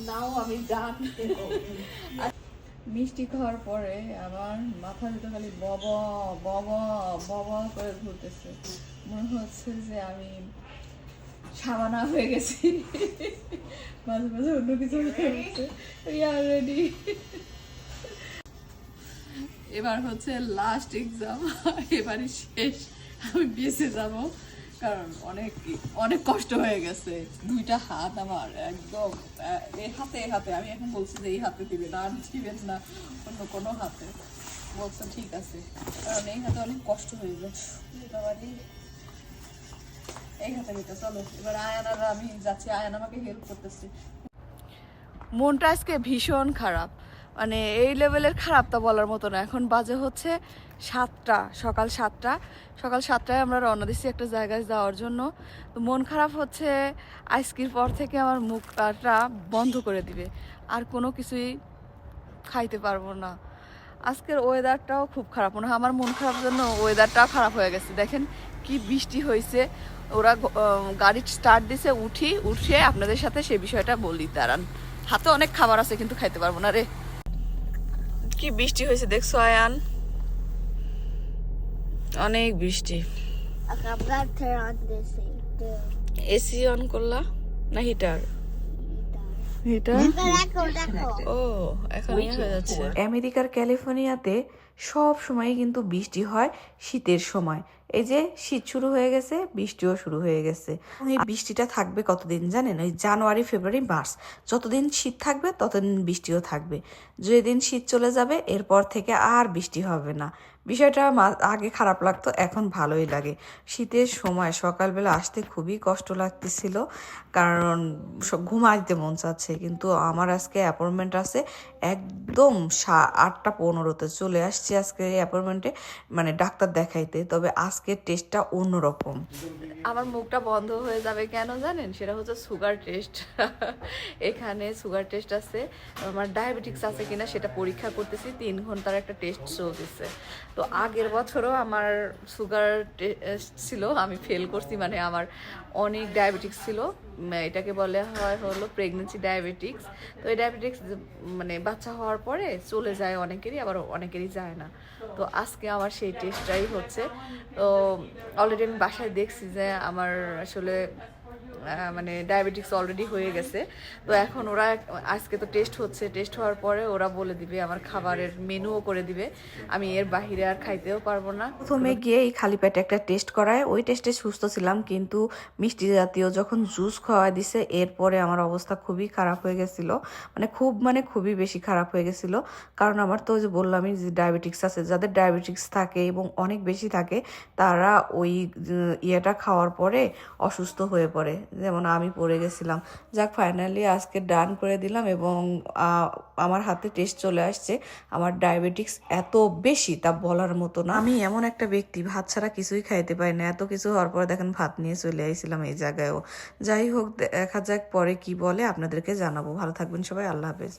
নাও আমি গান। মিষ্টি খাওয়ার পরে আমার মাথার ভিতরে খালি বাবা বাবা বাবা করে ঘুরতেছে, মনে হচ্ছে যে আমি সাবানা হয়ে গেছি, মাঝে মাঝে অন্য কিছু হয়ে গেছে। রেডি, এবার হচ্ছে লাস্ট এক্সাম, এবারই শেষ, আমি বেঁচে যাব, কারণ অনেক অনেক কষ্ট হয়ে গেছে। দুইটা হাত আমার একদম এই হাতে এই হাতে, আমি এখন বলছি যে এই হাতে দিবেন, আর দিবেন না অন্য কোনো হাতে, বলছে ঠিক আছে, কারণ এই হাতে অনেক কষ্ট হয়ে যায়। এই হাতে দিতে চলো, এবার আয়ান আর আমি যাচ্ছি, আয়ান আমাকে হেল্প করতেছে। মনটা আজকে ভীষণ খারাপ, মানে এই লেভেলের খারাপ তা বলার মতো না। এখন বাজে হচ্ছে 7টা, সকাল 7টা। সকাল 7টায় আমরা রওনা দিচ্ছি একটা জায়গায় যাওয়ার জন্য। তো মন খারাপ হচ্ছে আজকের পর থেকে আমার মুখটা বন্ধ করে দিবে, আর কোনো কিছুই খাইতে পারবো না। আজকের ওয়েদারটাও খুব খারাপ, মনে হয় আমার মন খারাপ জন্য ওয়েদারটাও খারাপ হয়ে গেছে। দেখেন কি বৃষ্টি হয়েছে, ওরা গাড়ি স্টার্ট দিছে, উঠে আপনাদের সাথে সেই বিষয়টা বলি, দাঁড়ান। হাতে অনেক খাবার আছে কিন্তু খাইতে পারবো না রে। কি বৃষ্টি হয়েছে দেখছো আয়ান, অনেক বৃষ্টি। এসি অন করলা না হিটার? ও এখন হয়ে যাচ্ছে। আমেরিকার ক্যালিফোর্নিয়াতে সব সময় কিন্তু বৃষ্টি হয় শীতের সময়। এই যে শীত শুরু হয়ে গেছে, বৃষ্টিও শুরু হয়ে গেছে। এই বৃষ্টিটা থাকবে কতদিন জানেন? ওই জানুয়ারি, ফেব্রুয়ারি, মার্চ, যতদিন শীত থাকবে ততদিন বৃষ্টিও থাকবে। যেদিন শীত চলে যাবে এরপর থেকে আর বৃষ্টি হবে না। বিষয়টা আগে খারাপ লাগতো, এখন ভালোই লাগে। শীতের সময় সকালবেলা আসতে খুবই কষ্ট লাগতেছিল, কারণ ঘুমাইতে মন চাচ্ছে, কিন্তু আমার আজকে অ্যাপয়েন্টমেন্ট আছে একদম 8টা 15-তে চলে আসছি আজকে এই অ্যাপয়েন্টমেন্টে, মানে ডাক্তার দেখাইতে। তবে আজকের টেস্টটা অন্যরকম। আমার মুখটা বন্ধ হয়ে যাবে কেন জানেন? সেটা হচ্ছে সুগার টেস্ট। এখানে সুগার টেস্ট আছে, আমার ডায়াবেটিক্স আছে কিনা সেটা পরীক্ষা করতেছি। 3 ঘন্টার একটা টেস্ট চলতেছে। তো আগের বছরও আমার সুগার টেস্ট ছিল, আমি ফেল করছি, মানে আমার অনেক ডায়াবেটিক্স ছিল। এটাকে বলে হলো প্রেগনেন্সি ডায়াবেটিক্স। তো এই ডায়াবেটিক্স মানে বাচ্চা হওয়ার পরে চলে যায় অনেকেরই, আবার অনেকেরই যায় না। তো আজকে আমার সেই টেস্টটাই হচ্ছে। তো অলরেডি আমি বাসায় দেখছি যে আমার আসলে মানে ডায়াবেটিক্স অলরেডি হয়ে গেছে। তো এখন ওরা আজকে তো টেস্ট হচ্ছে, টেস্ট হওয়ার পরে ওরা বলে দিবে, আমার খাবারের মেনুও করে দিবে, আমি এর বাহিরে আর খাইতেও পারবো না। প্রথমে গিয়ে এই খালি পেটে একটা টেস্ট করায়, ওই টেস্টে সুস্থ ছিলাম, কিন্তু মিষ্টি জাতীয় যখন জুস খাওয়া দিছে এরপরে আমার অবস্থা খুবই খারাপ হয়ে গেছিল, মানে খুবই বেশি খারাপ হয়ে গেছিল। কারণ আমার তো যে বললামই যে ডায়াবেটিক্স আছে, যাদের ডায়াবেটিক্স থাকে এবং অনেক বেশি থাকে তারা ওই ইয়েটা খাওয়ার পরে অসুস্থ হয়ে পড়ে, যেমন আমি পড়ে গেছিলাম। যাক, ফাইনালি আজকে ডান করে দিলাম এবং আমার হাতে টেস্ট চলে আসছে। আমার ডায়াবেটিক্স এত বেশি তা বলার মতো না। আমি এমন একটা ব্যক্তি, ভাত ছাড়া কিছুই খাইতে পারি না। এত কিছু হওয়ার পরে দেখেন ভাত নিয়ে চলে আইছিলাম এই জায়গায়ও। যাই হোক, দেখা যাক পরে কি বলে, আপনাদেরকে জানাবো। ভালো থাকবেন সবাই, আল্লাহ হাফেজ।